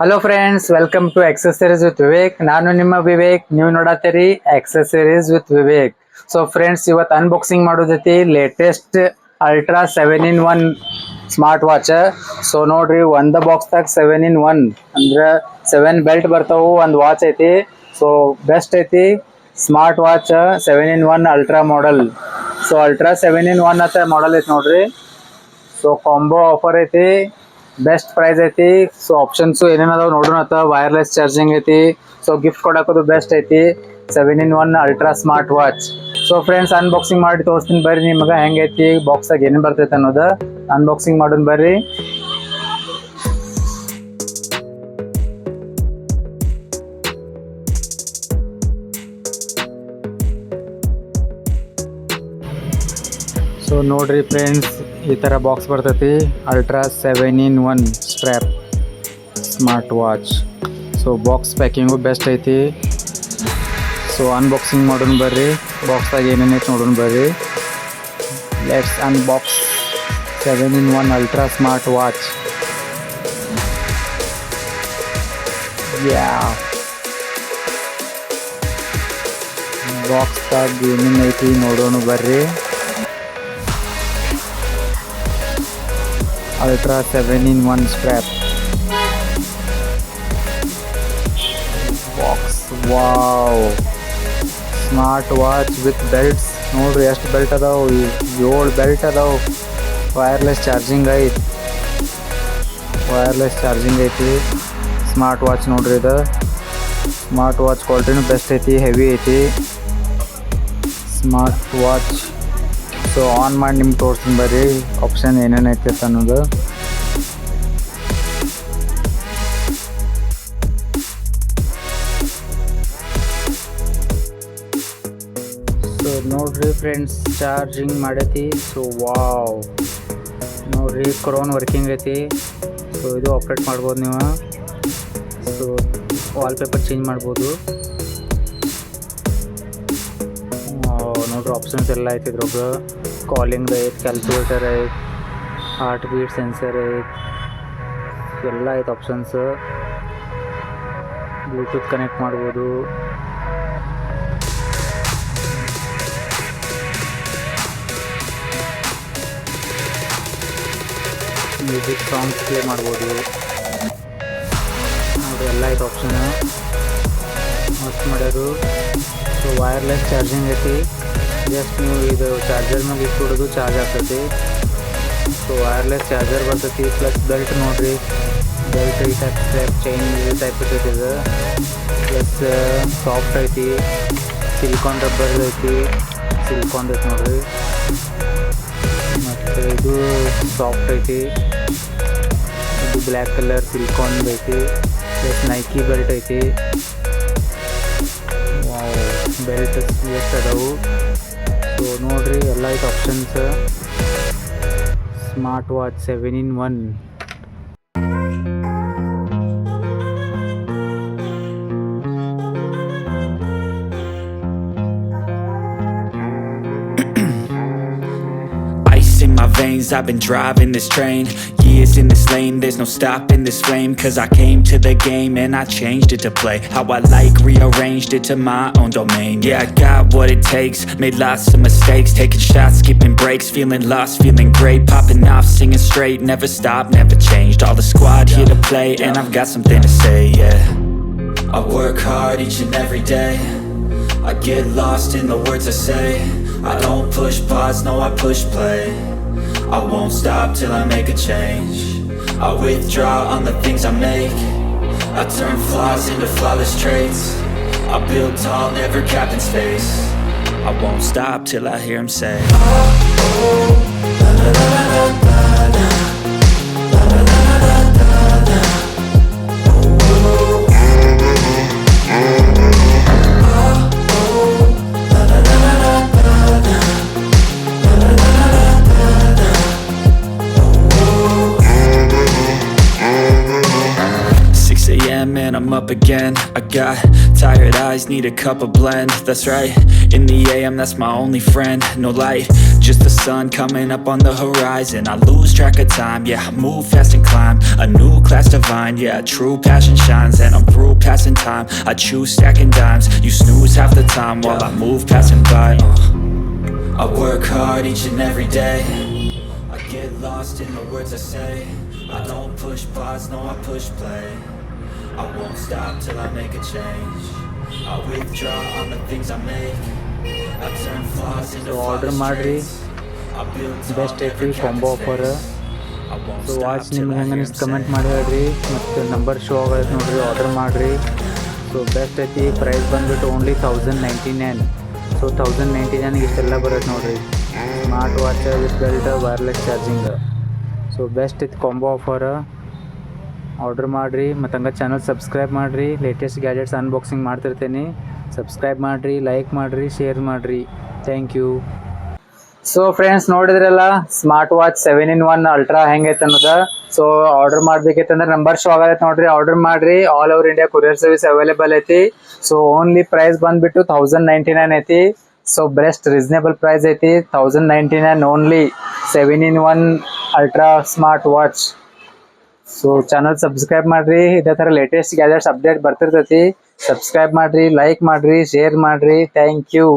Hello friends, welcome to accessories with Vivek. ನಾನು ನಿಮ್ಮ ವಿವೇಕ್, ನೀವು ನೋಡತ್ತೀರಿ accessories with Vivek. So friends, ಇವತ್ತು ಅನ್ಬಾಕ್ಸಿಂಗ್ ಮಾಡೋದೈತಿ latest ultra 7-in-1 smart watch. So ನೋಡ್ರಿ, ಒಂದು ಬಾಕ್ಸ್ದಾಗ 7-in-1 ಅಂದ್ರೆ 7 ಬೆಲ್ಟ್ ಬರ್ತಾವು, ಒಂದು ವಾಚ್ ಐತಿ. ಸೊ ಬೆಸ್ಟ್ ಐತಿ ಸ್ಮಾರ್ಟ್ ವಾಚ್ 7-in-1 ಅಲ್ಟ್ರಾ ಮಾಡಲ್. ಸೊ ಅಲ್ಟ್ರಾ 7-in-1 ಅಂತ ಮಾಡಲ್ ಐತಿ ನೋಡ್ರಿ. ಸೊ ಕಾಂಬೋ ಆಫರ್ ಐತಿ, ಬೆಸ್ಟ್ ಪ್ರೈಸ್ ಐತಿ. ಸೊ ಆಪ್ಷನ್ಸು ಏನೇನು ಅದಾವ ನೋಡೋಣ. ವೈರ್ಲೆಸ್ ಚಾರ್ಜಿಂಗ್ ಐತಿ. ಸೊ ಗಿಫ್ಟ್ ಕೊಡೋದು ಬೆಸ್ಟ್ ಐತಿ 7-in-1 ultra smart watch. So friends, unboxing ಮಾಡಿ ತೋರಿಸ್ತೀನಿ ಬರ್ರಿ ನಿಮಗೆ ಹೆಂಗೈತಿ, ಬಾಕ್ಸಾಗ ಏನೇನು ಬರ್ತೈತೆ ಅನ್ನೋದು. ಅನ್ಬಾಕ್ಸಿಂಗ್ ಮಾಡೋಣ ಬರ್ರಿ. ಸೊ ನೋಡ್ರಿ ಫ್ರೆಂಡ್ಸ್, ಈ ಥರ ಬಾಕ್ಸ್ ಬರ್ತೈತಿ. Ultra 7-in-1 strap smart watch. So box packing best ಐತಿ. ಸೊ ಅನ್ಬಾಕ್ಸಿಂಗ್ ಮಾಡೋಣ ಬರ್ರಿ, ಬಾಕ್ಸ್ದಾಗ ಏನೇನೈತೆ ನೋಡೋಣ ಬರ್ರಿ. Let's unbox 7-in-1 ultra smart watch. ಬಾಕ್ಸ್ದಾಗ ಏನೇನೈತಿ ನೋಡೋಣ ಬರ್ರಿ. Ultra 7-in-1 strap box. Wow, smart watch with belts. ನೋಡ್ರಿ ಎಷ್ಟು ಬೆಲ್ಟ್ ಅದಾವು, 7 ಬೆಲ್ಟ್ ಅದಾವು. ವೈರ್ಲೆಸ್ ಚಾರ್ಜಿಂಗ್ ಐತಿ. ಸ್ಮಾರ್ಟ್ ವಾಚ್ ನೋಡ್ರಿ, ಇದು ಸ್ಮಾರ್ಟ್ ವಾಚ್ ಕ್ವಾಲಿಟಿನೂ ಬೆಸ್ಟ್ ಐತಿ, ಹೆವಿ ಐತಿ ಸ್ಮಾರ್ಟ್ ವಾಚ್. ಸೊ ಆನ್ ಮಾಡಿ ನಿಮ್ಗೆ ತೋರಿಸ್ತೀನಿ ಬರ್ರಿ ಆಪ್ಷನ್ ಏನೇನು ಐತೆ ಅನ್ನೋದು. ಸೊ ನೋಡ್ರಿ ಫ್ರೆಂಡ್ಸ್, ಚಾರ್ಜಿಂಗ್ ಮಾಡೈತಿ. ಸೊ ವಾವ್, ನೋಡ್ರಿ ಕ್ರೋನ್ ವರ್ಕಿಂಗ್ ಐತಿ. ಸೊ ಇದು ಆಪ್ರೇಟ್ ಮಾಡ್ಬೋದು ನೀವು. ಸೊ ವಾಲ್ಪೇಪರ್ ಚೇಂಜ್ ಮಾಡ್ಬೋದು. ನೋಡ್ರಿ ಆಪ್ಷನ್ಸ್ ಎಲ್ಲ ಐತಿ ಇದ್ರೊಳಗೆ. ಕಾಲಿಂಗ್ ಐತಿ, ಕ್ಯಾಲ್ಕುಲೇಟರ್ ಐತಿ, ಹಾರ್ಟ್ ಬೀಟ್ ಸೆನ್ಸರ್ ಐತಿ, ಎಲ್ಲ ಐತೆ ಆಪ್ಷನ್ಸ್. ಬ್ಲೂಟೂತ್ ಕನೆಕ್ಟ್ ಮಾಡ್ಬೋದು. ಮ್ಯೂಸಿಕ್ ಸಾಂಗ್ಸ್ ಪ್ಲೇ ಮಾಡ್ಬೋದು. ನೋಡ್ರಿ ಎಲ್ಲ ಐತೆ ಆಪ್ಷನ್, ಮಸ್ತ್ ಮಾಡ್ಯಾರು. ಸೊ ವೈರ್ಲೆಸ್ ಚಾರ್ಜಿಂಗ್ ಐತಿ. ಜಸ್ಟ್ ನೀವು ಇದು ಚಾರ್ಜರ್ ಮೇಲೆ ಇಟ್ಬಿಡೋದು ಚಾರ್ಜ್ ಆಗ್ತೈತಿ. ಸೊ ವೈರ್ಲೆಸ್ ಚಾರ್ಜರ್ ಬರ್ತೈತಿ. ಪ್ಲಸ್ ಬೆಲ್ಟ್ ನೋಡ್ರಿ, ಬೆಲ್ಟ್ ಈ ಟೈಪ್ ಸ್ಟ್ರ್ಯಾಪ್ ಚೈನ್ ಈ ಟೈಪ್ ಇರ್ತೈತಿ. ಇದು ಪ್ಲಸ್ ಸಾಫ್ಟ್ ಐತಿ, ಸಿಲಿಕಾನ್ ರಬ್ಬರ್ ಐತಿ. ಸಿಲಿಕಾನ್ ಐತಿ ನೋಡ್ರಿ. ಮತ್ತು ಇದು ಸಾಫ್ಟ್ ಐತಿ. ಇದು ಬ್ಲ್ಯಾಕ್ ಕಲರ್ ಸಿಲಿಕಾನ್ ಐತಿ. ಪ್ಲಸ್ ನೈಕಿ ಬೆಲ್ಟ್ ಐತಿ. ಬೆಲ್ಟ್ ಎಷ್ಟು ಅದಾವು. ಸೊ ನೋಡ್ರಿ ಎಲ್ಲ ಐತೆ options. Smart watch 7-in-1. In my veins, I've been driving this train. Years in this lane, there's no stopping this flame. Cause I came to the game and I changed it to play how I like, rearranged it to my own domain. Yeah, I got what it takes, made lots of mistakes, taking shots, skipping breaks, feeling lost, feeling great, popping off, singing straight, never stopped, never changed. All the squad here to play and I've got something to say, yeah. I work hard each and every day, I get lost in the words I say. I don't push pause, no I push play. I won't stop till I make a change. I withdraw on the things I make. I turn flaws into flawless traits. I build tall, never capped in space. I won't stop till I hear him say, oh, oh, la la la la la la, la la la la la la, oh, oh. And I'm up up again. I got tired eyes, need a cup of blend. That's right, in the AM, that's my only friend. No light, just the sun coming up on the horizon. I lose track of time, yeah, I move fast and climb a new class divine, yeah, true passion shines. And I'm through passing time, I choose stacking dimes. You snooze half the time while I move passing by. I work hard each and every day. I get lost in the words I say. I don't push pause, no, I push play. I won't stop till I make a change. I withdraw on the things I make. I turn flaws into order flawless ಮಾಡ್ರಿ traits. I build best tall, ಐತಿ never combo kept offer. space. I won't so stop watch till ನಿಮ್ಗೆ I ಹೆಂಗೆ hear ಅನಿಸ್ತು 'em comment say. ಮಾಡಿ ಹೇಳ್ರಿ. ಮತ್ತು number show ಆಗೈತೆ ನೋಡ್ರಿ, ಆರ್ಡರ್ ಮಾಡಿರಿ. ಸೊ ಬೆಸ್ಟ್ ಐತಿ. ಪ್ರೈಸ್ ಬಂದುಬಿಟ್ಟು ಓನ್ಲಿ 1099. ಸೊ 1099 ಇಷ್ಟೆಲ್ಲ ಬರುತ್ತೆ ನೋಡ್ರಿ. Smart watch with belt, wireless charging. So best ಐತಿ ಕಾಂಬೋ ಆಫರ್. ಆರ್ಡರ್ ಮಾಡಿರಿ ಮತ್ತು ಹಂಗೆ ಚಾನಲ್ ಸಬ್ಸ್ಕ್ರೈಬ್ ಮಾಡಿರಿ. ಲೇಟೆಸ್ಟ್ ಗ್ಯಾಜೆಟ್ಸ್ ಅನ್ಬಾಕ್ಸಿಂಗ್ ಮಾಡ್ತಿರ್ತೀನಿ. ಸಬ್ಸ್ಕ್ರೈಬ್ ಮಾಡಿರಿ, ಲೈಕ್ ಮಾಡಿರಿ, ಶೇರ್ ಮಾಡಿರಿ. Thank you. ಸೊ ಫ್ರೆಂಡ್ಸ್ ನೋಡಿದ್ರಲ್ಲ ಸ್ಮಾರ್ಟ್ ವಾಚ್ 7-in-1 ಅಲ್ಟ್ರಾ ಹೆಂಗೈತೆ ಅನ್ನೋದು. ಸೊ ಆರ್ಡರ್ ಮಾಡ್ಬೇಕೈತಂದ್ರೆ ನಂಬರ್ ಶೋ ಆಗೈತೆ ನೋಡ್ರಿ, ಆರ್ಡರ್ ಮಾಡಿರಿ. All over India courier service available ಐತಿ. ಸೊ ಓನ್ಲಿ ಪ್ರೈಸ್ ಬಂದುಬಿಟ್ಟು 1099 ಐತಿ. ಸೊ ಬೆಸ್ಟ್ ರೀಸನೇಬಲ್ ಪ್ರೈಸ್ ಐತಿ. 1099 only 7-in-1 ultra smart watch. So channel subscribe ಮಾಡಿರಿ. ಇದೇ ಥರ ಲೇಟೆಸ್ಟ್ ಗ್ಯಾಜೆಟ್ಸ್ ಅಪ್ಡೇಟ್ ಬರ್ತಿರ್ತೈತಿ. ಸಬ್ಸ್ಕ್ರೈಬ್ ಮಾಡಿರಿ, ಲೈಕ್ ಮಾಡಿರಿ, ಶೇರ್ ಮಾಡಿರಿ. Thank you.